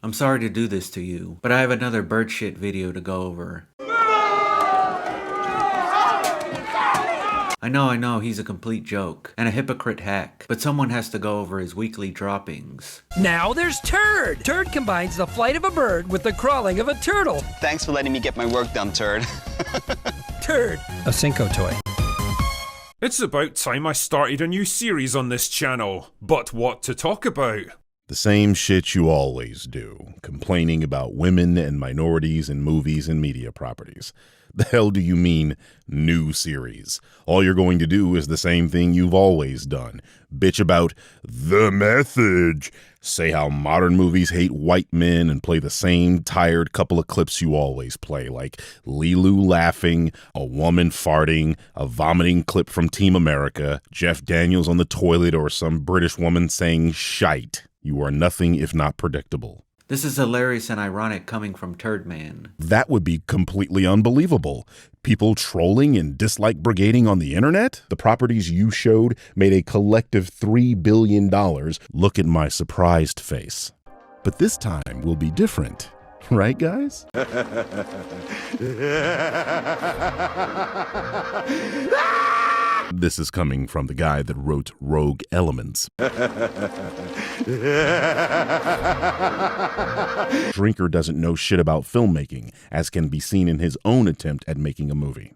I'm sorry to do this to you, but I have another bird shit video to go over. I know, he's a complete joke, and a hypocrite hack, but someone has to go over his weekly droppings. Now there's Turd! Turd combines the flight of a bird with the crawling of a turtle. Thanks for letting me get my work done, Turd. Turd, a Cinco toy. It's about time I started a new series on this channel, but what to talk about? The same shit you always do, complaining about women and minorities in movies and media properties. The hell do you mean, new series? All you're going to do is the same thing you've always done. Bitch about the message. Say how modern movies hate white men and play the same tired couple of clips you always play, like Lilu laughing, a woman farting, a vomiting clip from Team America, Jeff Daniels on the toilet, or some British woman saying shite. You are nothing if not predictable. This is hilarious and ironic coming from Birdman. That would be completely unbelievable. People trolling and dislike brigading on the internet? The properties you showed made a collective $3 billion. Look at my surprised face. But this time will be different. Right, guys? This is coming from the guy that wrote Rogue Elements. Drinker doesn't know shit about filmmaking, as can be seen in his own attempt at making a movie.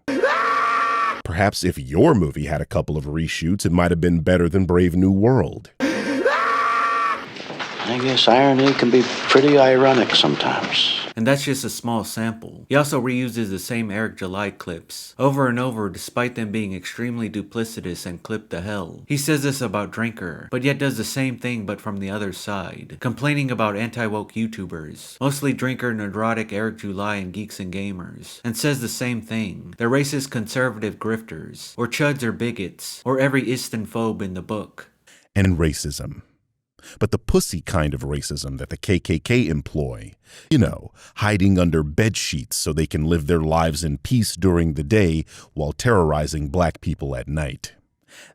Perhaps if your movie had a couple of reshoots, it might have been better than Brave New World. I guess irony can be pretty ironic sometimes. And that's just a small sample. He also reuses the same Eric July clips over and over, despite them being extremely duplicitous and clipped to hell. He says this about Drinker, but yet does the same thing but from the other side, complaining about anti-woke YouTubers, mostly Drinker, Neurotic, Eric July, and Geeks and Gamers, and says the same thing. They're racist conservative grifters, or chuds or bigots, or every Istanphobe in the book. And racism. But the pussy kind of racism that the KKK employ. You know, hiding under bed sheets so they can live their lives in peace during the day while terrorizing black people at night.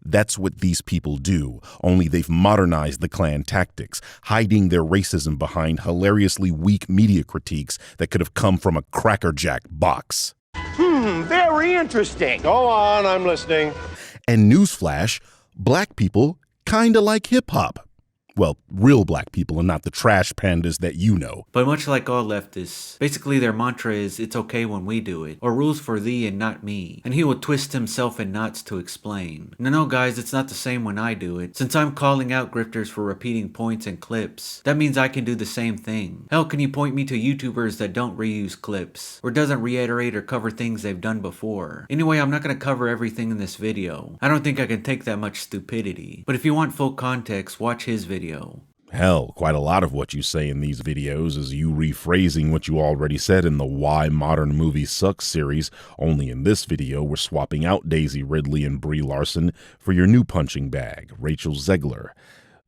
That's what these people do, only they've modernized the Klan tactics, hiding their racism behind hilariously weak media critiques that could have come from a Cracker Jack box. Very interesting. Go on, I'm listening. And newsflash, black people kinda like hip-hop. Well, real black people and not the trash pandas that you know. But much like all leftists, basically their mantra is it's okay when we do it, or rules for thee and not me. And he will twist himself in knots to explain. No guys, it's not the same when I do it. Since I'm calling out grifters for repeating points and clips, that means I can do the same thing. Hell, can you point me to YouTubers that don't reuse clips, or doesn't reiterate or cover things they've done before? Anyway, I'm not going to cover everything in this video. I don't think I can take that much stupidity. But if you want full context, watch his video. Hell, quite a lot of what you say in these videos is you rephrasing what you already said in the Why Modern Movies Suck series, only in this video we're swapping out Daisy Ridley and Brie Larson for your new punching bag, Rachel Zegler.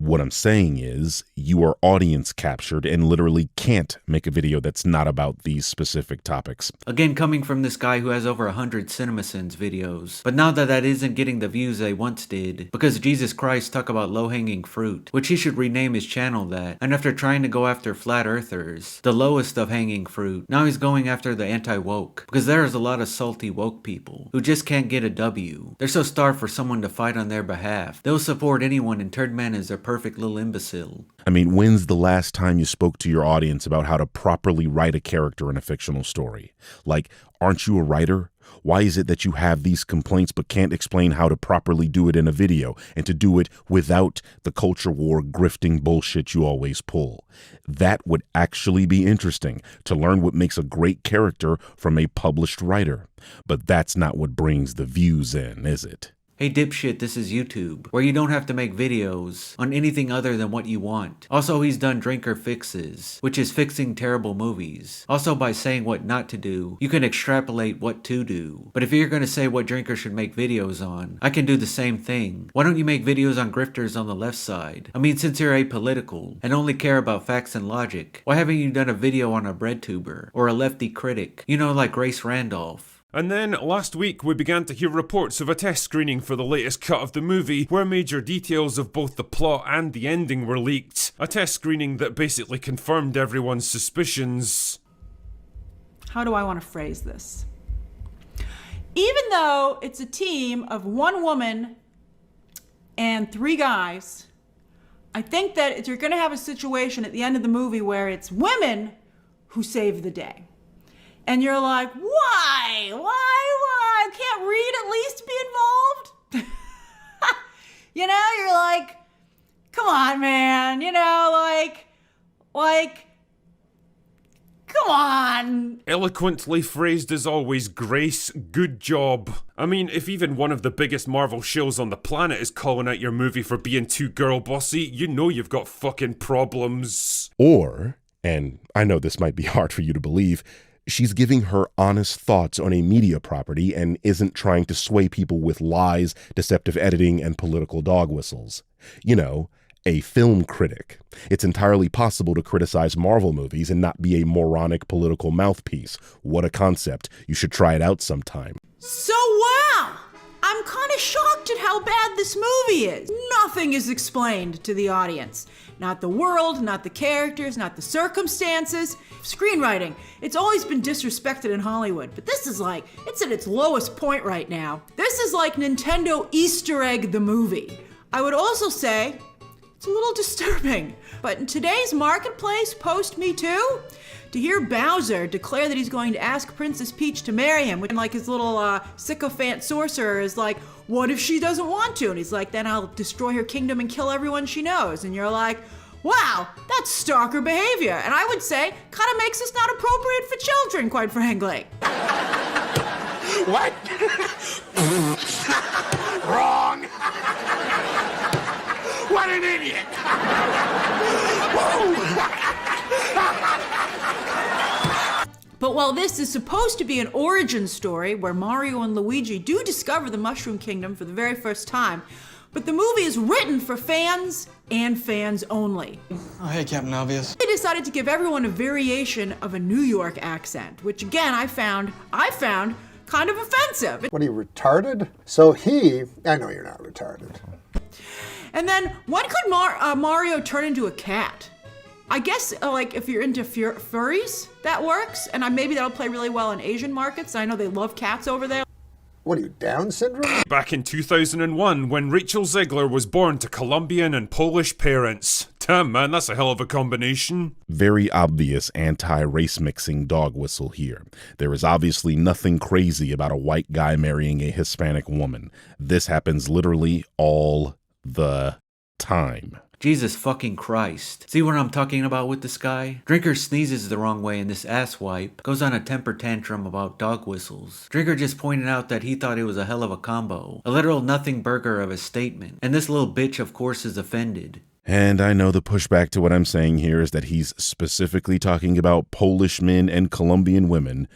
What I'm saying is, you are audience captured and literally can't make a video that's not about these specific topics. Again, coming from this guy who has over 100 CinemaSins videos. But now that isn't getting the views they once did, because Jesus Christ talk about low-hanging fruit, which he should rename his channel that, and after trying to go after flat earthers, the lowest of hanging fruit, now he's going after the anti-woke, because there is a lot of salty woke people who just can't get a W. They're so starved for someone to fight on their behalf, they'll support anyone and Birdman is their perfect little imbecile. I mean, when's the last time you spoke to your audience about how to properly write a character in a fictional story? Like, aren't you a writer? Why is it that you have these complaints but can't explain how to properly do it in a video and to do it without the culture war grifting bullshit you always pull? That would actually be interesting, to learn what makes a great character from a published writer. But that's not what brings the views in, is it? Hey dipshit, this is YouTube, where you don't have to make videos on anything other than what you want. Also, he's done Drinker Fixes, which is fixing terrible movies. Also, by saying what not to do, you can extrapolate what to do. But if you're gonna say what Drinker should make videos on, I can do the same thing. Why don't you make videos on grifters on the left side? I mean, since you're apolitical and only care about facts and logic, why haven't you done a video on a bread tuber or a lefty critic? You know, like Grace Randolph. And then, last week, we began to hear reports of a test screening for the latest cut of the movie, where major details of both the plot and the ending were leaked. A test screening that basically confirmed everyone's suspicions. How do I want to phrase this? Even though it's a team of one woman and 3 guys, I think that you're going to have a situation at the end of the movie where it's women who save the day. And you're like, why? Can't Reed at least be involved? You know, you're like, come on, man. You know, like, come on. Eloquently phrased as always, Grace. Good job. I mean, if even one of the biggest Marvel shows on the planet is calling out your movie for being too girl bossy, you know you've got fucking problems. Or, and I know this might be hard for you to believe, she's giving her honest thoughts on a media property and isn't trying to sway people with lies, deceptive editing, and political dog whistles. You know, a film critic. It's entirely possible to criticize Marvel movies and not be a moronic political mouthpiece. What a concept. You should try it out sometime. So, wow! I'm kind of shocked at how bad this movie is. Nothing is explained to the audience. Not the world, not the characters, not the circumstances. Screenwriting, it's always been disrespected in Hollywood, but this is like, it's at its lowest point right now. This is like Nintendo Easter egg the movie. I would also say, it's a little disturbing, but in today's marketplace, post-Me Too, to hear Bowser declare that he's going to ask Princess Peach to marry him, and like his little sycophant sorcerer is like, what if she doesn't want to? And he's like, then I'll destroy her kingdom and kill everyone she knows. And you're like, wow, that's stalker behavior. And I would say, kind of makes this not appropriate for children, quite frankly. What? Wrong. What an idiot. But while this is supposed to be an origin story where Mario and Luigi do discover the Mushroom Kingdom for the very first time, but the movie is written for fans and fans only. Oh, hey, Captain Obvious. They decided to give everyone a variation of a New York accent, which again I found kind of offensive. What are you, retarded? I know you're not retarded. And then when could Mario turn into a cat? I guess, like, if you're into furries, that works. And maybe that'll play really well in Asian markets. I know they love cats over there. What are you, Down syndrome? Back in 2001, when Rachel Zegler was born to Colombian and Polish parents. Damn, man, that's a hell of a combination. Very obvious anti-race mixing dog whistle here. There is obviously nothing crazy about a white guy marrying a Hispanic woman. This happens literally all the time. Jesus fucking Christ. See what I'm talking about with this guy? Drinker sneezes the wrong way and this asswipe goes on a temper tantrum about dog whistles. Drinker just pointed out that he thought it was a hell of a combo. A literal nothing burger of a statement. And this little bitch of course is offended. And I know the pushback to what I'm saying here is that he's specifically talking about Polish men and Colombian women,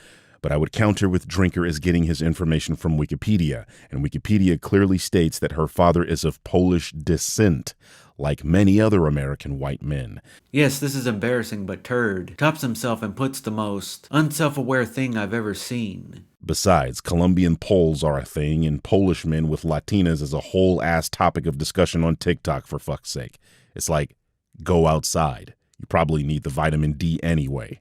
but I would counter with Drinker is getting his information from Wikipedia, and Wikipedia clearly states that her father is of Polish descent, like many other American white men. Yes, this is embarrassing, but Turd tops himself and puts the most unself-aware thing I've ever seen. Besides, Colombian Poles are a thing, and Polish men with Latinas is a whole-ass topic of discussion on TikTok, for fuck's sake. It's like, go outside. You probably need the vitamin D anyway.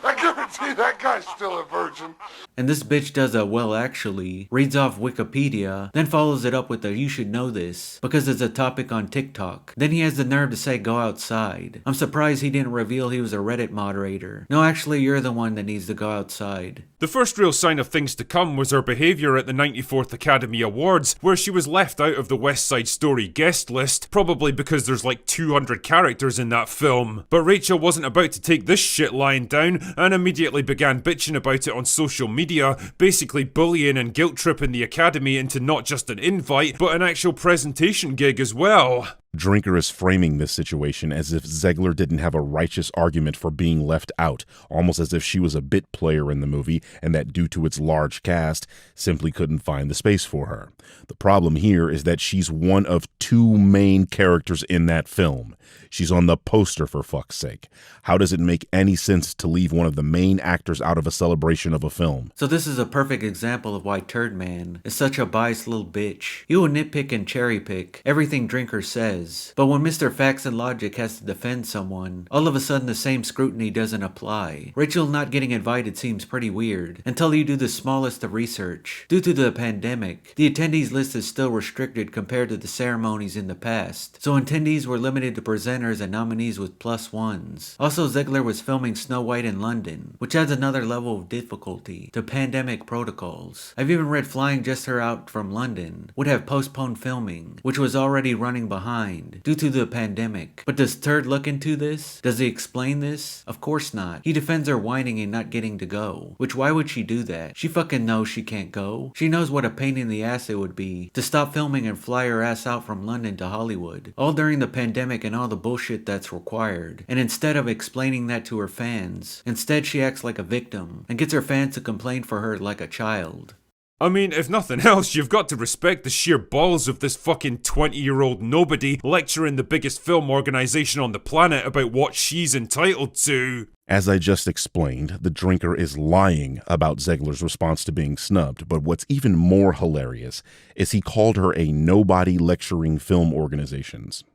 I guarantee that guy's still a virgin. And this bitch does a well actually, reads off Wikipedia, then follows it up with a you should know this, because it's a topic on TikTok. Then he has the nerve to say go outside. I'm surprised he didn't reveal he was a Reddit moderator. No, actually you're the one that needs to go outside. The first real sign of things to come was her behaviour at the 94th Academy Awards, where she was left out of the West Side Story guest list, probably because there's like 200 characters in that film. But Rachel wasn't about to take this shit lying down, and immediately began bitching about it on social media, basically bullying and guilt-tripping the Academy into not just an invite, but an actual presentation gig as well. Drinker is framing this situation as if Zegler didn't have a righteous argument for being left out, almost as if she was a bit player in the movie and that due to its large cast, simply couldn't find the space for her. The problem here is that she's one of two main characters in that film. She's on the poster, for fuck's sake. How does it make any sense to leave one of the main actors out of a celebration of a film? So this is a perfect example of why Th3Birdman is such a biased little bitch. He will nitpick and cherry pick everything Drinker says, but when Mr. Facts and Logic has to defend someone, all of a sudden the same scrutiny doesn't apply. Rachel not getting invited seems pretty weird, until you do the smallest of research. Due to the pandemic, the attendees list is still restricted compared to the ceremonies in the past, so attendees were limited to presenters and nominees with +1s. Also, Zegler was filming Snow White in London, which adds another level of difficulty to pandemic protocols. I've even read flying just her out from London would have postponed filming, which was already running behind due to the pandemic. But does Turd look into this? Does he explain this? Of course not. He defends her whining and not getting to go, which why would she do that? She fucking knows she can't go. She knows what a pain in the ass it would be to stop filming and fly her ass out from London to Hollywood, all during the pandemic and all the bullshit that's required. And instead of explaining that to her fans, instead she acts like a victim and gets her fans to complain for her like a child. I mean, if nothing else, you've got to respect the sheer balls of this fucking 20-year-old nobody lecturing the biggest film organization on the planet about what she's entitled to. As I just explained, the Drinker is lying about Zegler's response to being snubbed, but what's even more hilarious is he called her a nobody lecturing film organizations.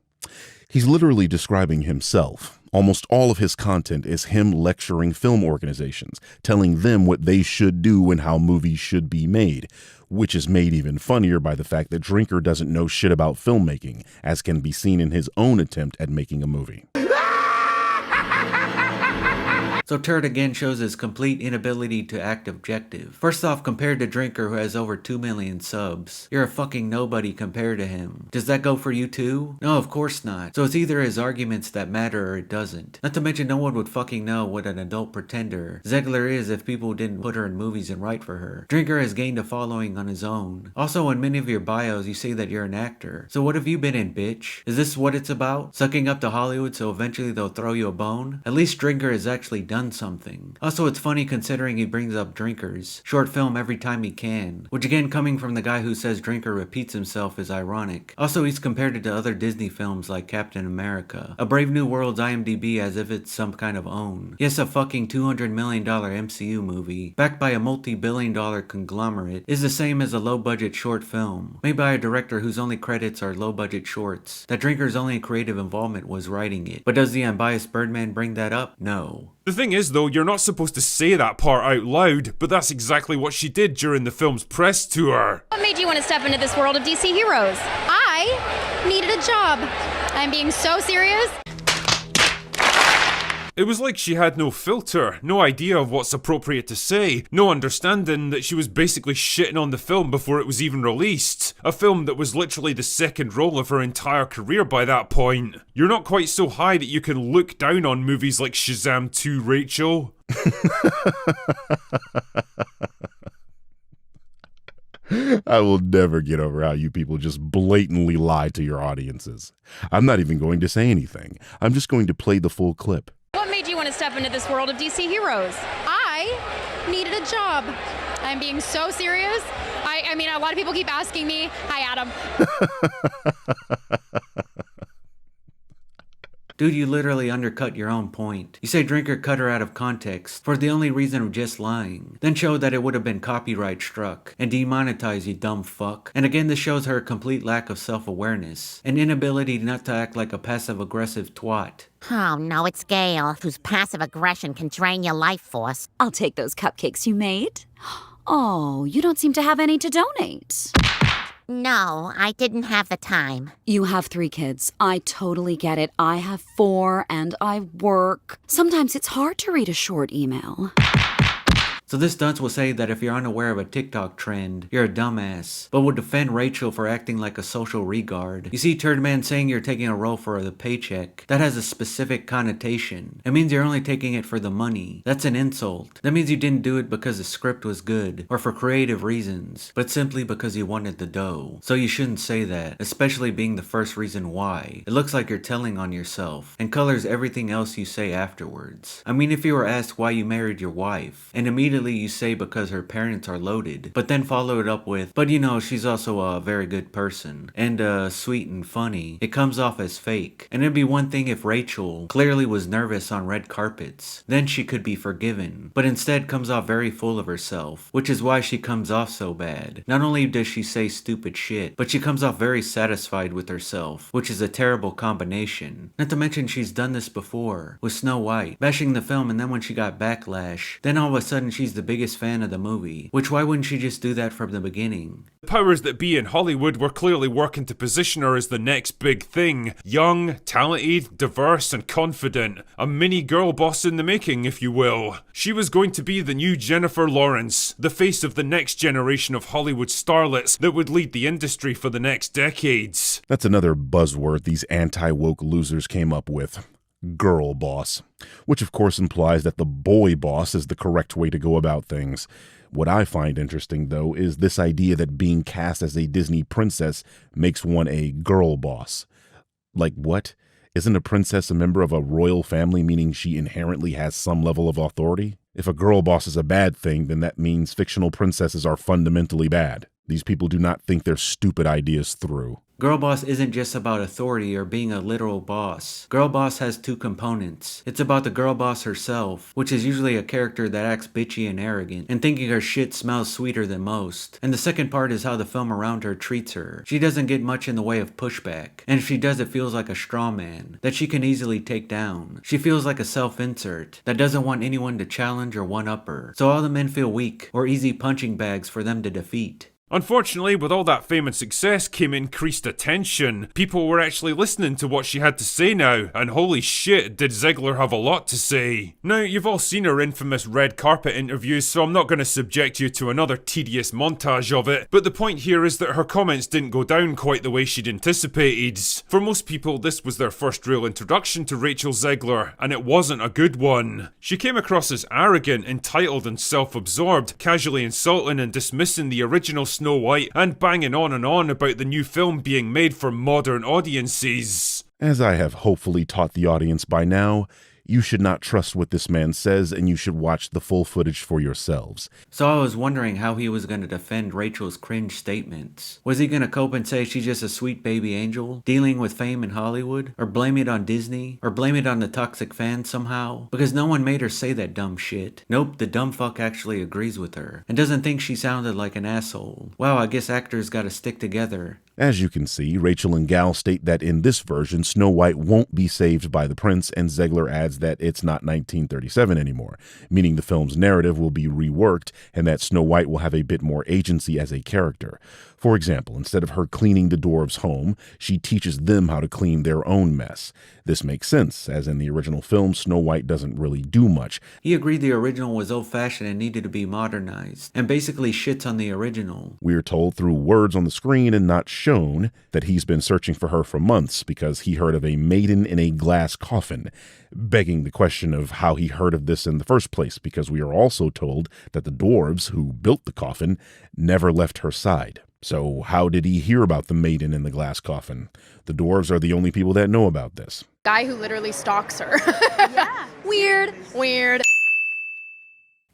He's literally describing himself. Almost all of his content is him lecturing film organizations, telling them what they should do and how movies should be made, which is made even funnier by the fact that Drinker doesn't know shit about filmmaking, as can be seen in his own attempt at making a movie. So Turd again shows his complete inability to act objective. First off, compared to Drinker, who has over 2 million subs, you're a fucking nobody compared to him. Does that go for you too? No, of course not. So it's either his arguments that matter or it doesn't. Not to mention no one would fucking know what an adult pretender Zegler is if people didn't put her in movies and write for her. Drinker has gained a following on his own. Also, in many of your bios, you say that you're an actor. So what have you been in, bitch? Is this what it's about? Sucking up to Hollywood so eventually they'll throw you a bone? At least Drinker has actually done something. Also, it's funny considering he brings up Drinkers short film every time he can, which again, coming from the guy who says Drinker repeats himself, is ironic. Also, he's compared it to other Disney films like Captain America, A Brave New World's IMDb as if it's some kind of own. Yes, a fucking $200 million MCU movie, backed by a multi-billion-dollar conglomerate, is the same as a low-budget short film, made by a director whose only credits are low-budget shorts, that Drinker's only creative involvement was writing it. But does the unbiased Birdman bring that up? No. The thing is though, you're not supposed to say that part out loud, but that's exactly what she did during the film's press tour. What made you want to step into this world of DC heroes? I needed a job. I'm being so serious. It was like she had no filter, no idea of what's appropriate to say, no understanding that she was basically shitting on the film before it was even released. A film that was literally the second role of her entire career by that point. You're not quite so high that you can look down on movies like Shazam 2, Rachel. I will never get over how you people just blatantly lie to your audiences. I'm not even going to say anything. I'm just going to play the full clip. What made you want to step into this world of DC heroes? I needed a job. I'm being so serious. I mean, a lot of people keep asking me. Hi, Adam. Dude, you literally undercut your own point. You say Drinker cut her out of context for the only reason of just lying, then showed that it would have been copyright struck and demonetized, you dumb fuck. And again, this shows her complete lack of self-awareness, an inability not to act like a passive-aggressive twat. Oh, no, it's Gail, whose passive aggression can drain your life force. I'll take those cupcakes you made. Oh, you don't seem to have any to donate. No, I didn't have the time. You have 3 kids. I totally get it. I have 4 and I work. Sometimes it's hard to read a short email. So this dunce will say that if you're unaware of a TikTok trend, you're a dumbass, but will defend Rachel for acting like a social regard. You see, Th3Birdman saying you're taking a role for the paycheck, that has a specific connotation. It means you're only taking it for the money. That's an insult. That means you didn't do it because the script was good, or for creative reasons, but simply because you wanted the dough. So you shouldn't say that, especially being the first reason why. It looks like you're telling on yourself, and colors everything else you say afterwards. I mean, if you were asked why you married your wife, and immediately you say because her parents are loaded, but then follow it up with, but you know, she's also a very good person, and sweet and funny, it comes off as fake. And it'd be one thing if Rachel clearly was nervous on red carpets, then she could be forgiven, but instead comes off very full of herself, which is why she comes off so bad. Not only does she say stupid shit, but she comes off very satisfied with herself, which is a terrible combination. Not to mention she's done this before, with Snow White, bashing the film, and then when she got backlash, then all of a sudden she's the biggest fan of the movie, which why wouldn't she just do that from the beginning? The powers that be in Hollywood were clearly working to position her as the next big thing. Young, talented, diverse, and confident. A mini girl boss in the making, if you will. She was going to be the new Jennifer Lawrence, the face of the next generation of Hollywood starlets that would lead the industry for the next decades. That's another buzzword these anti-woke losers came up with. Girl boss. Which of course implies that the boy boss is the correct way to go about things. What I find interesting, though, is this idea that being cast as a Disney princess makes one a girl boss. Like what? Isn't a princess a member of a royal family, meaning she inherently has some level of authority? If a girl boss is a bad thing, then that means fictional princesses are fundamentally bad. These people do not think their stupid ideas through. Girl boss isn't just about authority or being a literal boss. Girl boss has two components. It's about the girl boss herself, which is usually a character that acts bitchy and arrogant, and thinking her shit smells sweeter than most. And the second part is how the film around her treats her. She doesn't get much in the way of pushback, and if she does, it feels like a straw man that she can easily take down. She feels like a self-insert that doesn't want anyone to challenge or one-up her. So all the men feel weak or easy punching bags for them to defeat. Unfortunately, with all that fame and success came increased attention. People were actually listening to what she had to say now, and holy shit, did Zegler have a lot to say. Now, you've all seen her infamous red carpet interviews, so I'm not going to subject you to another tedious montage of it, but the point here is that her comments didn't go down quite the way she'd anticipated. For most people, this was their first real introduction to Rachel Zegler, and it wasn't a good one. She came across as arrogant, entitled, and self-absorbed, casually insulting and dismissing the original Snow White and banging on about the new film being made for modern audiences. As I have hopefully taught the audience by now, you should not trust what this man says, and you should watch the full footage for yourselves. So I was wondering how he was going to defend Rachel's cringe statements. Was he going to cope and say she's just a sweet baby angel, dealing with fame in Hollywood? Or blame it on Disney? Or blame it on the toxic fans somehow? Because no one made her say that dumb shit. Nope, the dumb fuck actually agrees with her, and doesn't think she sounded like an asshole. Wow, I guess actors gotta stick together. As you can see, Rachel and Gal state that in this version, Snow White won't be saved by the prince, and Zegler adds that it's not 1937 anymore, meaning the film's narrative will be reworked and that Snow White will have a bit more agency as a character. For example, instead of her cleaning the dwarves' home, she teaches them how to clean their own mess. This makes sense, as in the original film, Snow White doesn't really do much. He agreed the original was old-fashioned and needed to be modernized, and basically shits on the original. We're told through words on the screen and not shown that he's been searching for her for months because he heard of a maiden in a glass coffin, begging the question of how he heard of this in the first place, because we are also told that the dwarves who built the coffin never left her side. So how did he hear about the maiden in the glass coffin? The dwarves are the only people that know about this. Guy who literally stalks her. Yeah. Weird.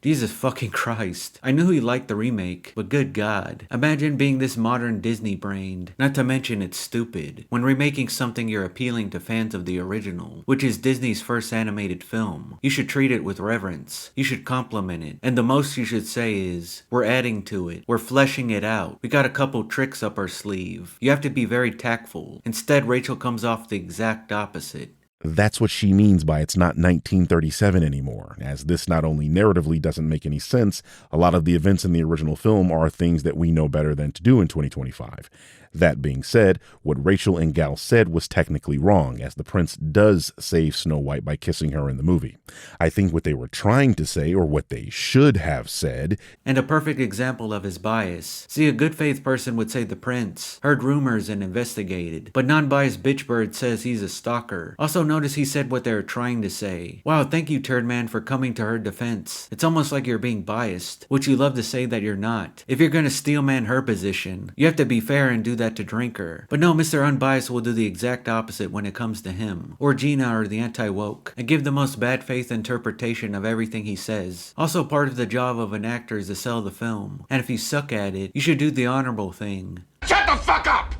Jesus fucking Christ. I knew he liked the remake, but good God. Imagine being this modern Disney-brained. Not to mention it's stupid. When remaking something, you're appealing to fans of the original, which is Disney's first animated film. You should treat it with reverence. You should compliment it. And the most you should say is, we're adding to it. We're fleshing it out. We got a couple tricks up our sleeve. You have to be very tactful. Instead, Rachel comes off the exact opposite. That's what she means by it's not 1937 anymore, as this not only narratively doesn't make any sense, a lot of the events in the original film are things that we know better than to do in 2025. That being said, what Rachel and Gal said was technically wrong, as the prince does save Snow White by kissing her in the movie. I think what they were trying to say, or what they should have said, and a perfect example of his bias. See, a good faith person would say the prince heard rumors and investigated, but non-biased bitchbird says he's a stalker. Also notice he said what they were trying to say. Wow, thank you, Turdman, for coming to her defense. It's almost like you're being biased, which you love to say that you're not. If you're gonna steelman her position, you have to be fair and do that to Drinker. But no, Mr. Unbiased will do the exact opposite when it comes to him, or Gina, or the anti-woke, and give the most bad faith interpretation of everything he says. Also, part of the job of an actor is to sell the film, and if you suck at it, you should do the honorable thing. Shut the fuck up!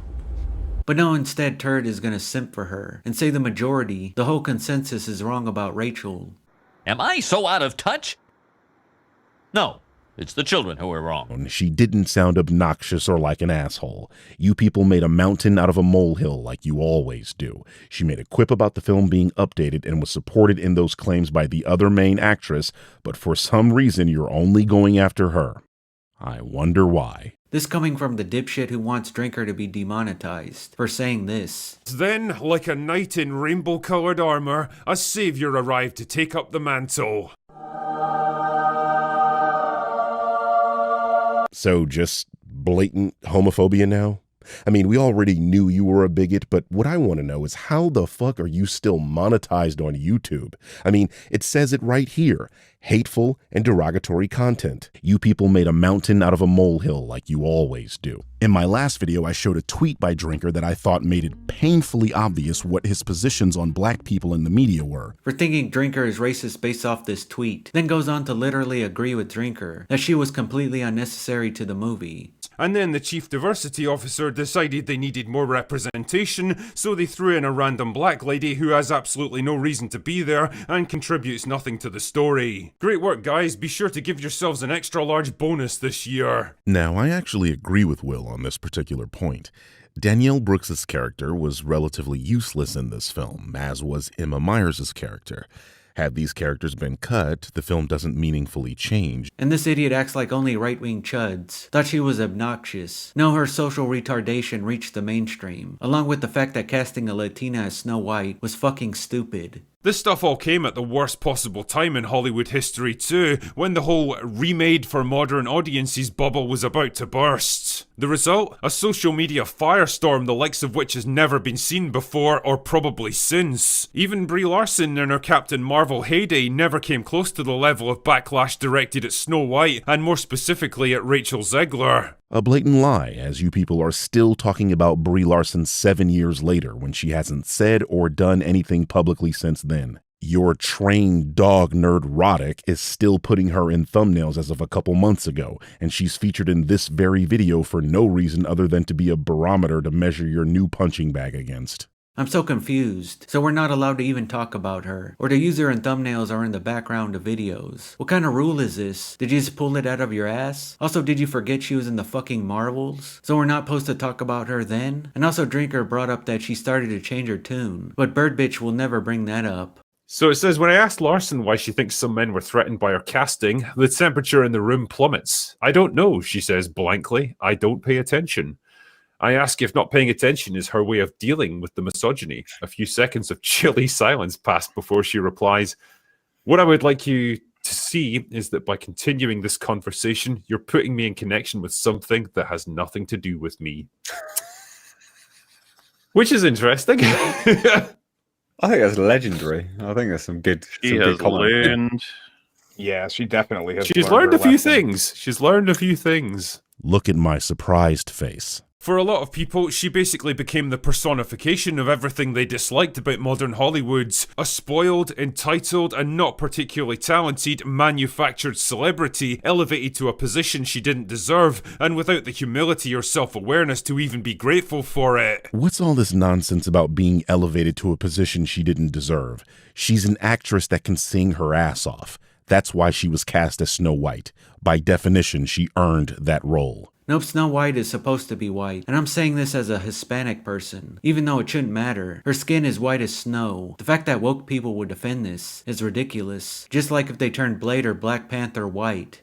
But no, instead Turd is gonna simp for her, and say the majority, the whole consensus is wrong about Rachel. Am I so out of touch? No. It's the children who are wrong. She didn't sound obnoxious or like an asshole. You people made a mountain out of a molehill like you always do. She made a quip about the film being updated and was supported in those claims by the other main actress, but for some reason you're only going after her. I wonder why. This coming from the dipshit who wants Drinker to be demonetized for saying this. Then, like a knight in rainbow-coloured armour, a saviour arrived to take up the mantle. So just blatant homophobia now? I mean, we already knew you were a bigot, but what I want to know is how the fuck are you still monetized on YouTube? I mean, it says it right here. Hateful and derogatory content. You people made a mountain out of a molehill like you always do. In my last video, I showed a tweet by Drinker that I thought made it painfully obvious what his positions on black people in the media were. For thinking Drinker is racist based off this tweet, then goes on to literally agree with Drinker that she was completely unnecessary to the movie. And then the chief diversity officer decided they needed more representation, so they threw in a random black lady who has absolutely no reason to be there and contributes nothing to the story. Great work, guys. Be sure to give yourselves an extra large bonus this year. Now, I actually agree with Will on this particular point. Danielle Brooks's character was relatively useless in this film, as was Emma Myers' character. Had these characters been cut, the film doesn't meaningfully change. And this idiot acts like only right-wing chuds. Thought she was obnoxious. No, her social retardation reached the mainstream, along with the fact that casting a Latina as Snow White was fucking stupid. This stuff all came at the worst possible time in Hollywood history too, when the whole remade for modern audiences bubble was about to burst. The result? A social media firestorm the likes of which has never been seen before or probably since. Even Brie Larson in her Captain Marvel heyday never came close to the level of backlash directed at Snow White, and more specifically at Rachel Zegler. A blatant lie, as you people are still talking about Brie Larson 7 years later when she hasn't said or done anything publicly since then. Your trained dog nerd Roddick is still putting her in thumbnails as of a couple months ago, and she's featured in this very video for no reason other than to be a barometer to measure your new punching bag against. I'm so confused. So we're not allowed to even talk about her, or to use her in thumbnails or in the background of videos. What kind of rule is this? Did you just pull it out of your ass? Also, did you forget she was in the fucking Marvels? So we're not supposed to talk about her then? And also Drinker brought up that she started to change her tune, but Bird Bitch will never bring that up. So it says, when I asked Larson why she thinks some men were threatened by her casting, the temperature in the room plummets. I don't know, she says blankly. I don't pay attention. I ask if not paying attention is her way of dealing with the misogyny. A few seconds of chilly silence pass before she replies, what I would like you to see is that by continuing this conversation, you're putting me in connection with something that has nothing to do with me. Which is interesting. I think that's legendary. I think there's some good. She has learned. Yeah, she definitely has. She's learned a few things. She's learned a few things. Look at my surprised face. For a lot of people, she basically became the personification of everything they disliked about modern Hollywood. A spoiled, entitled, and not particularly talented, manufactured celebrity elevated to a position she didn't deserve, and without the humility or self-awareness to even be grateful for it. What's all this nonsense about being elevated to a position she didn't deserve? She's an actress that can sing her ass off. That's why she was cast as Snow White. By definition, she earned that role. Nope, Snow White is supposed to be white, and I'm saying this as a Hispanic person, even though it shouldn't matter. Her skin is white as snow. The fact that woke people would defend this is ridiculous, just like if they turned Blade or Black Panther white.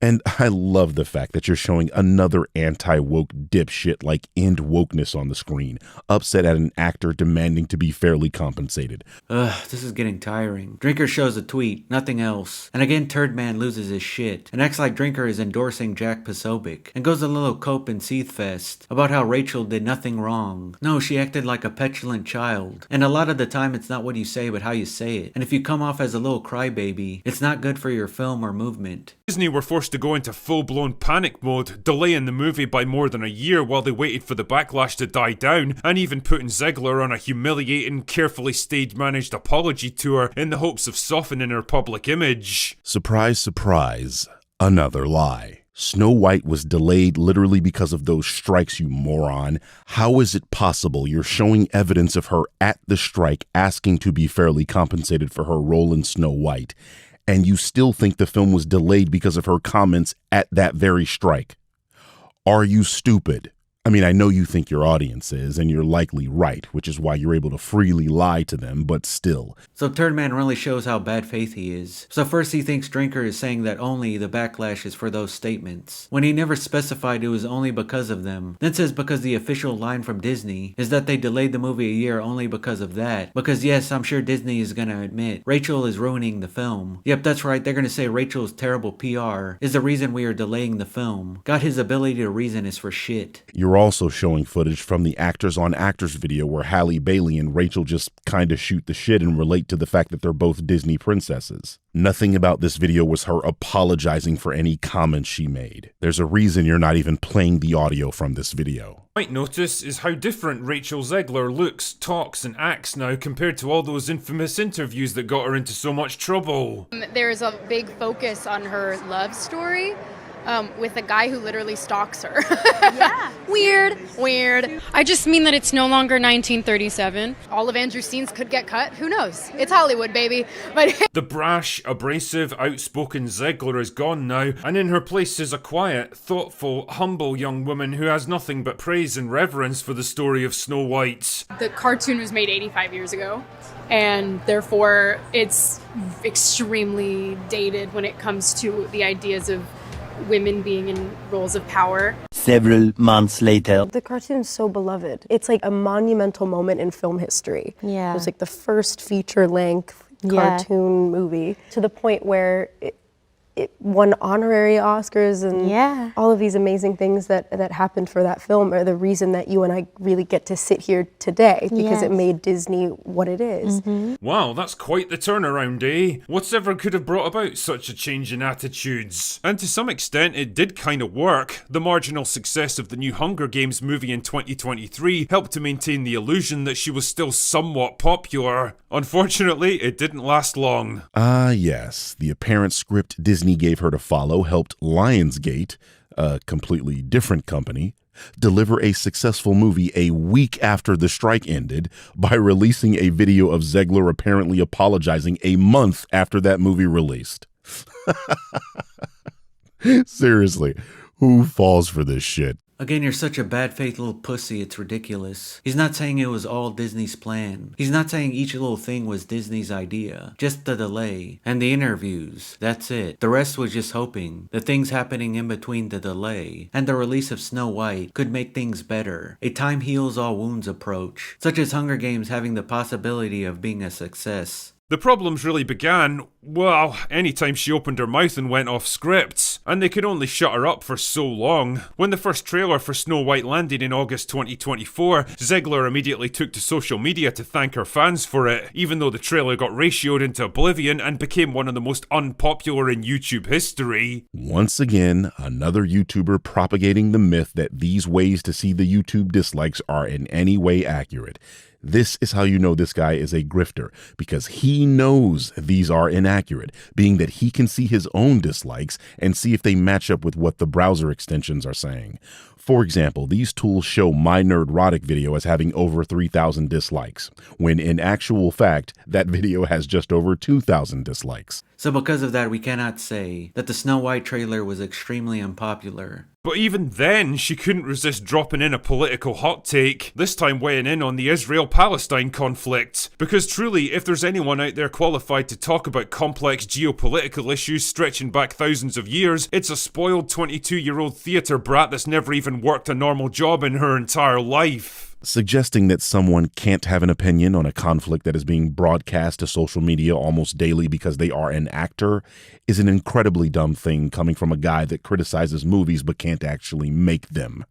And I love the fact that you're showing another anti-woke dipshit like End Wokeness on the screen, upset at an actor demanding to be fairly compensated. Ugh, this is getting tiring. Drinker shows a tweet, nothing else. And again, Th3Birdman loses his shit and acts like Drinker is endorsing Jack Posobiec and goes a little cope and seeth fest about how Rachel did nothing wrong. No, she acted like a petulant child. And a lot of the time it's not what you say but how you say it. And if you come off as a little crybaby, it's not good for your film or movement. Disney were forced to go into full-blown panic mode, delaying the movie by more than a year while they waited for the backlash to die down, and even putting Zegler on a humiliating, carefully stage-managed apology tour in the hopes of softening her public image. Surprise, surprise, another lie. Snow White was delayed literally because of those strikes, you moron. How is it possible you're showing evidence of her at the strike asking to be fairly compensated for her role in Snow White, and you still think the film was delayed because of her comments at that very strike? Are you stupid? I mean, I know you think your audience is, and you're likely right, which is why you're able to freely lie to them, but still. So Th3Birdman really shows how bad faith he is. So first he thinks Drinker is saying that only the backlash is for those statements, when he never specified it was only because of them. Then says because the official line from Disney is that they delayed the movie a year only because of that. Because yes, I'm sure Disney is gonna admit Rachel is ruining the film. Yep, that's right, they're gonna say Rachel's terrible PR is the reason we are delaying the film. God, his ability to reason is for shit. You're also showing footage from the Actors on Actors video where Halle Bailey and Rachel just kinda shoot the shit and relate to the fact that they're both Disney princesses. Nothing about this video was her apologizing for any comments she made. There's a reason you're not even playing the audio from this video. Might notice is how different Rachel Zegler looks, talks, and acts now compared to all those infamous interviews that got her into so much trouble. There's a big focus on her love story. With a guy who literally stalks her. Yeah. Weird. I just mean that it's no longer 1937. All of Andrew's scenes could get cut. Who knows? It's Hollywood, baby. But the brash, abrasive, outspoken Zegler is gone now, and in her place is a quiet, thoughtful, humble young woman who has nothing but praise and reverence for the story of Snow White. The cartoon was made 85 years ago, and therefore it's extremely dated when it comes to the ideas of women being in roles of power. Several months later. The cartoon's so beloved. It's like a monumental moment in film history. Yeah. It was like the first feature-length cartoon movie, to the point where it won honorary Oscars, and all of these amazing things that happened for that film are the reason that you and I really get to sit here today, because it made Disney what it is. Mm-hmm. Wow, that's quite the turnaround, eh? Whatever could have brought about such a change in attitudes? And to some extent, it did kind of work. The marginal success of the new Hunger Games movie in 2023 helped to maintain the illusion that she was still somewhat popular. Unfortunately, it didn't last long. Yes, the apparent script Disney gave her to follow helped Lionsgate, a completely different company, deliver a successful movie a week after the strike ended by releasing a video of Zegler apparently apologizing a month after that movie released. Seriously, who falls for this shit? Again, you're such a bad faith little pussy, it's ridiculous. He's not saying it was all Disney's plan. He's not saying each little thing was Disney's idea. Just the delay. And the interviews. That's it. The rest was just hoping. The things happening in between the delay and the release of Snow White could make things better. A time heals all wounds approach. Such as Hunger Games having the possibility of being a success. The problems really began, well, anytime she opened her mouth and went off script, and they could only shut her up for so long. When the first trailer for Snow White landed in August 2024, Zegler immediately took to social media to thank her fans for it, even though the trailer got ratioed into oblivion and became one of the most unpopular in YouTube history. Once again, another YouTuber propagating the myth that these ways to see the YouTube dislikes are in any way accurate. This is how you know this guy is a grifter, because he knows these are inaccurate, being that he can see his own dislikes and see if they match up with what the browser extensions are saying. For example, these tools show my Nerdrotic video as having over 3,000 dislikes, when in actual fact, that video has just over 2,000 dislikes. So because of that, we cannot say that the Snow White trailer was extremely unpopular. But even then, she couldn't resist dropping in a political hot take, this time weighing in on the Israel-Palestine conflict. Because truly, if there's anyone out there qualified to talk about complex geopolitical issues stretching back thousands of years, it's a spoiled 22-year-old theatre brat that's never even worked a normal job in her entire life. Suggesting that someone can't have an opinion on a conflict that is being broadcast to social media almost daily because they are an actor is an incredibly dumb thing coming from a guy that criticizes movies but can't actually make them.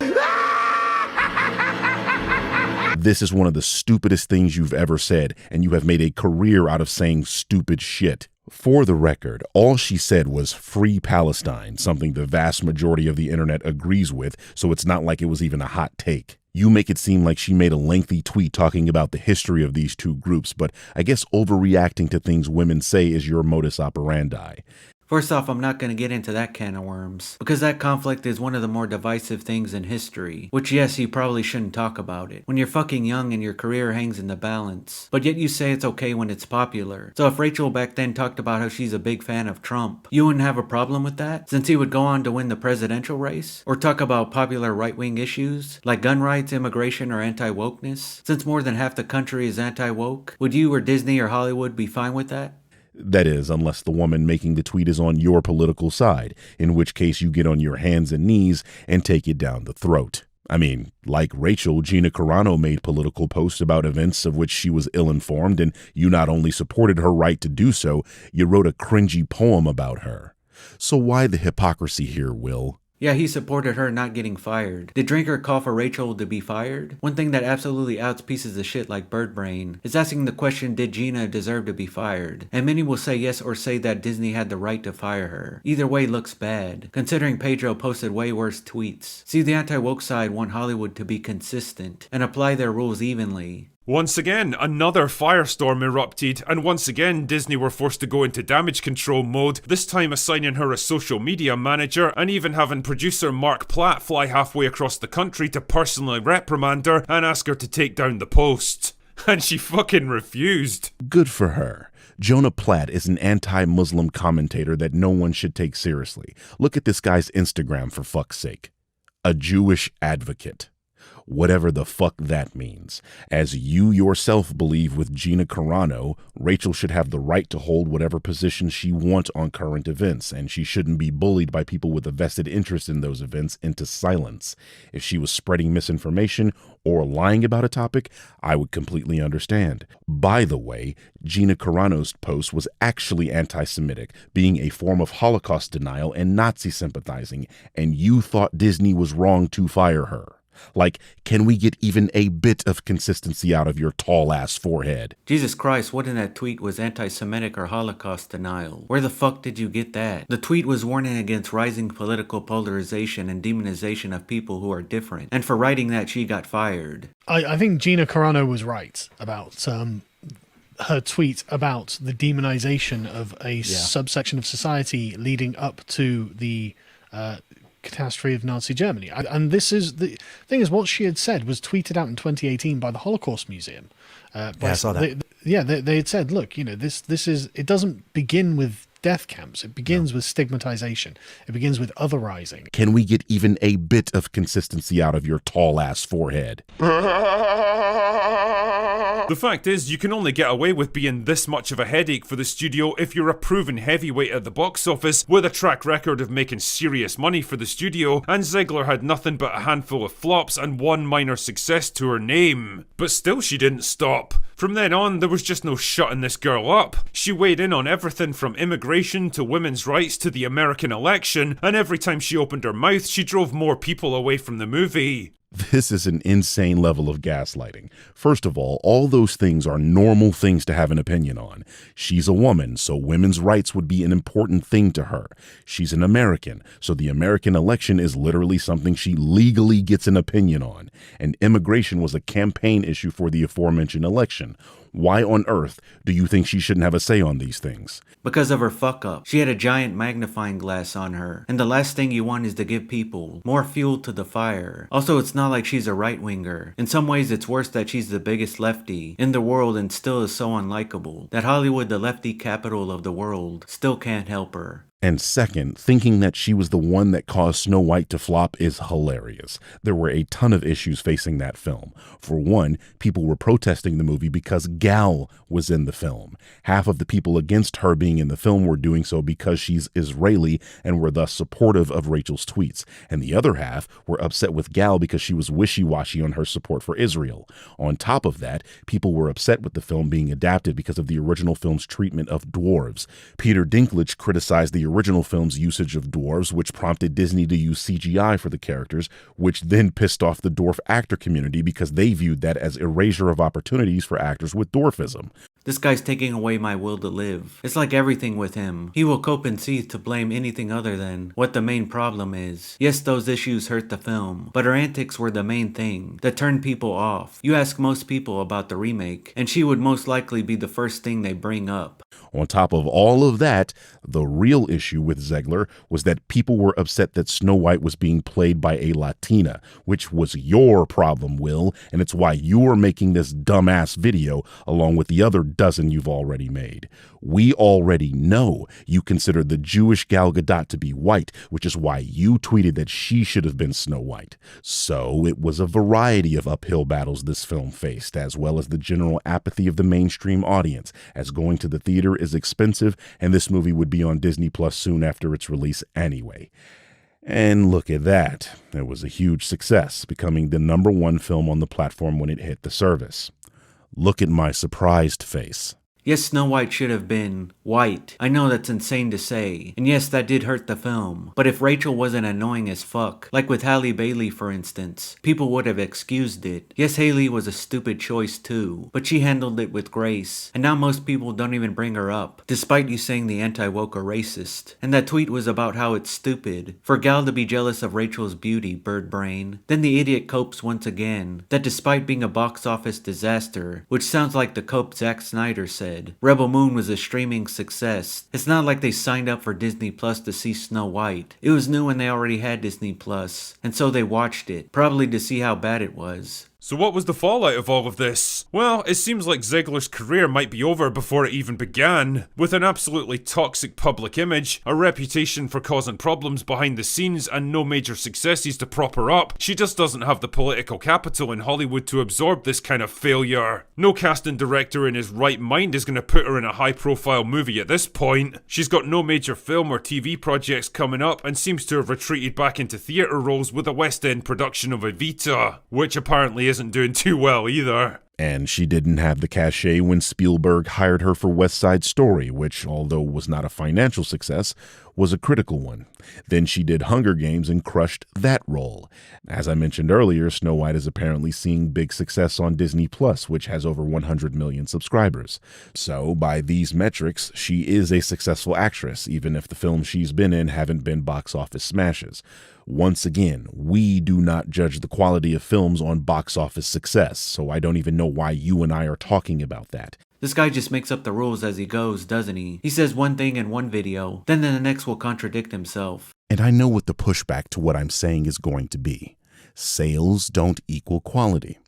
This is one of the stupidest things you've ever said, and you have made a career out of saying stupid shit. For the record, all she said was free Palestine, something the vast majority of the internet agrees with, so it's not like it was even a hot take. You make it seem like she made a lengthy tweet talking about the history of these two groups, but I guess overreacting to things women say is your modus operandi. First off, I'm not going to get into that can of worms, because that conflict is one of the more divisive things in history, which yes, you probably shouldn't talk about it, when you're fucking young and your career hangs in the balance, but yet you say it's okay when it's popular. So if Rachel back then talked about how she's a big fan of Trump, you wouldn't have a problem with that, since he would go on to win the presidential race? Or talk about popular right-wing issues, like gun rights, immigration, or anti-wokeness? Since more than half the country is anti-woke, would you or Disney or Hollywood be fine with that? That is, unless the woman making the tweet is on your political side, in which case you get on your hands and knees and take it down the throat. I mean, like Rachel, Gina Carano made political posts about events of which she was ill-informed, and you not only supported her right to do so, you wrote a cringy poem about her. So why the hypocrisy here, Will? Yeah, he supported her not getting fired. Did Drinker call for Rachel to be fired? One thing that absolutely outs pieces of shit like Birdbrain is asking the question, did Gina deserve to be fired? And many will say yes or say that Disney had the right to fire her. Either way looks bad, considering Pedro posted way worse tweets. See, the anti-woke side want Hollywood to be consistent and apply their rules evenly. Once again, another firestorm erupted, and once again Disney were forced to go into damage control mode, this time assigning her a social media manager and even having producer Mark Platt fly halfway across the country to personally reprimand her and ask her to take down the post. And she fucking refused. Good for her. Jonah Platt is an anti-Muslim commentator that no one should take seriously. Look at this guy's Instagram, for fuck's sake. A Jewish advocate. Whatever the fuck that means. As you yourself believe with Gina Carano, Rachel should have the right to hold whatever position she wants on current events, and she shouldn't be bullied by people with a vested interest in those events into silence. If she was spreading misinformation or lying about a topic, I would completely understand. By the way, Gina Carano's post was actually anti-Semitic, being a form of Holocaust denial and Nazi sympathizing, and you thought Disney was wrong to fire her. Like, can we get even a bit of consistency out of your tall-ass forehead? Jesus Christ, what in that tweet was anti-Semitic or Holocaust denial? Where the fuck did you get that? The tweet was warning against rising political polarization and demonization of people who are different. And for writing that, she got fired. I think Gina Carano was right about her tweet about the demonization of a subsection of society leading up to the catastrophe of Nazi Germany. And this is the thing, is what she had said was tweeted out in 2018 by the Holocaust Museum. I saw that. They had said, look, this is, it doesn't begin with death camps. It begins with stigmatization. It begins with otherizing. Can we get even a bit of consistency out of your tall-ass forehead? The fact is, you can only get away with being this much of a headache for the studio if you're a proven heavyweight at the box office with a track record of making serious money for the studio, and Zegler had nothing but a handful of flops and one minor success to her name. But still she didn't stop. From then on, there was just no shutting this girl up. She weighed in on everything from immigration to women's rights to the American election, and every time she opened her mouth, she drove more people away from the movie. This is an insane level of gaslighting. First of all those things are normal things to have an opinion on. She's a woman, so women's rights would be an important thing to her. She's an American, so the American election is literally something she legally gets an opinion on. And immigration was a campaign issue for the aforementioned election. Why on earth do you think she shouldn't have a say on these things? Because of her fuck up. She had a giant magnifying glass on her, and the last thing you want is to give people more fuel to the fire. Also, it's not like she's a right-winger. In some ways, it's worse that she's the biggest lefty in the world and still is so unlikable that Hollywood, the lefty capital of the world, still can't help her. And second, thinking that she was the one that caused Snow White to flop is hilarious. There were a ton of issues facing that film. For one, people were protesting the movie because Gal was in the film. Half of the people against her being in the film were doing so because she's Israeli and were thus supportive of Rachel's tweets. And the other half were upset with Gal because she was wishy-washy on her support for Israel. On top of that, people were upset with the film being adapted because of the original film's treatment of dwarves. Peter Dinklage criticized the original film's usage of dwarves, which prompted Disney to use CGI for the characters, which then pissed off the dwarf actor community because they viewed that as erasure of opportunities for actors with dwarfism. This guy's taking away my will to live. It's like everything with him. He will cope and seethe to blame anything other than what the main problem is. Yes, those issues hurt the film, but her antics were the main thing that turned people off. You ask most people about the remake, and she would most likely be the first thing they bring up. On top of all of that, the real issue with Zegler was that people were upset that Snow White was being played by a Latina, which was your problem, Will, and it's why you're making this dumbass video along with the other dozen you've already made. We already know you consider the Jewish Gal Gadot to be white, which is why you tweeted that she should have been Snow White. So it was a variety of uphill battles this film faced, as well as the general apathy of the mainstream audience, as going to the theater is expensive and this movie would be on Disney Plus soon after its release anyway. And look at that. It was a huge success, becoming the #1 film on the platform when it hit the service. Look at my surprised face. Yes, Snow White should have been white. I know that's insane to say. And yes, that did hurt the film. But if Rachel wasn't annoying as fuck, like with Halle Bailey for instance, people would have excused it. Yes, Hailey was a stupid choice too, but she handled it with grace. And now most people don't even bring her up, despite you saying the anti-woke are racist. And that tweet was about how it's stupid for Gal to be jealous of Rachel's beauty, bird brain. Then the idiot copes once again that despite being a box office disaster, which sounds like the cope Zack Snyder said, Rebel Moon was a streaming success. It's not like they signed up for Disney Plus to see Snow White. It was new and they already had Disney Plus, and so they watched it, probably to see how bad it was. So what was the fallout of all of this? Well, it seems like Zegler's career might be over before it even began. With an absolutely toxic public image, a reputation for causing problems behind the scenes, and no major successes to prop her up, she just doesn't have the political capital in Hollywood to absorb this kind of failure. No casting director in his right mind is going to put her in a high-profile movie at this point. She's got no major film or TV projects coming up, and seems to have retreated back into theatre roles with a West End production of Evita, which apparently isn't doing too well either. And she didn't have the cachet when Spielberg hired her for West Side Story, which, although was not a financial success, was a critical one. Then she did Hunger Games and crushed that role. As I mentioned earlier, Snow White is apparently seeing big success on Disney Plus, which has over 100 million subscribers. So, by these metrics, she is a successful actress, even if the films she's been in haven't been box office smashes. Once again, we do not judge the quality of films on box office success, so I don't even know why you and I are talking about that. This guy just makes up the rules as he goes, doesn't he? He says one thing in one video, then in the next will contradict himself. And I know what the pushback to what I'm saying is going to be. Sales don't equal quality.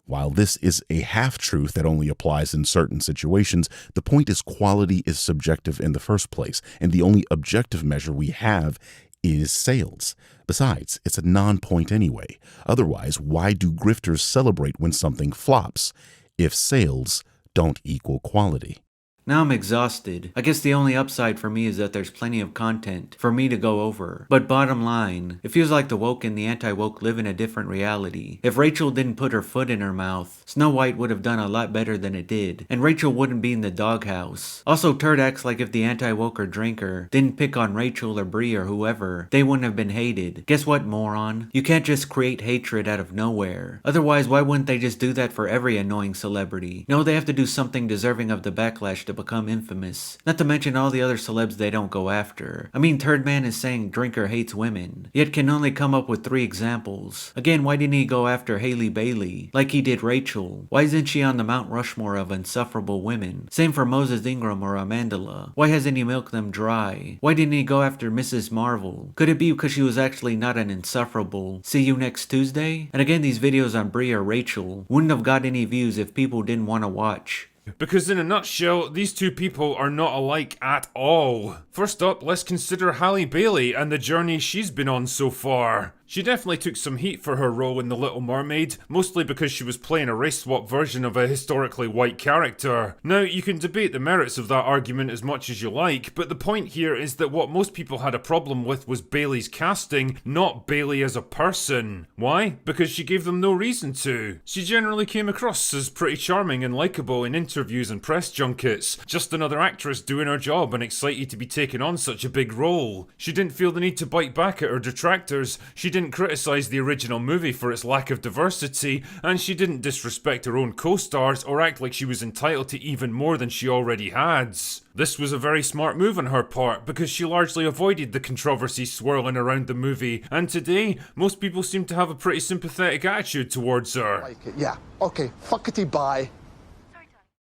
While this is a half-truth that only applies in certain situations, the point is quality is subjective in the first place, and the only objective measure we have is sales. Besides, it's a non-point anyway. Otherwise, why do grifters celebrate when something flops, if sales don't equal quality? Now I'm exhausted. I guess the only upside for me is that there's plenty of content for me to go over. But bottom line, it feels like the woke and the anti-woke live in a different reality. If Rachel didn't put her foot in her mouth, Snow White would have done a lot better than it did, and Rachel wouldn't be in the doghouse. Also, Turd acts like if the anti-woke or drinker didn't pick on Rachel or Brie or whoever, they wouldn't have been hated. Guess what, moron? You can't just create hatred out of nowhere. Otherwise, why wouldn't they just do that for every annoying celebrity? No, they have to do something deserving of the backlash to become infamous. Not to mention all the other celebs they don't go after. I mean, Th3Birdman is saying Drinker hates women, yet can only come up with 3 examples. Again, why didn't he go after Hailey Bailey, like he did Rachel? Why isn't she on the Mount Rushmore of insufferable women? Same for Moses Ingram or Amandla. Why hasn't he milked them dry? Why didn't he go after Mrs. Marvel? Could it be because she was actually not an insufferable see you next Tuesday? And again, these videos on Brie or Rachel wouldn't have got any views if people didn't want to watch. Because in a nutshell, these two people are not alike at all. First up, let's consider Halle Bailey and the journey she's been on so far. She definitely took some heat for her role in The Little Mermaid, mostly because she was playing a race-swap version of a historically white character. Now, you can debate the merits of that argument as much as you like, but the point here is that what most people had a problem with was Bailey's casting, not Bailey as a person. Why? Because she gave them no reason to. She generally came across as pretty charming and likeable in interviews and press junkets, just another actress doing her job and excited to be taking on such a big role. She didn't feel the need to bite back at her detractors, she didn't criticise the original movie for its lack of diversity, and she didn't disrespect her own co-stars or act like she was entitled to even more than she already had. This was a very smart move on her part because she largely avoided the controversy swirling around the movie, and today, most people seem to have a pretty sympathetic attitude towards her. Yeah, okay, fuckity bye.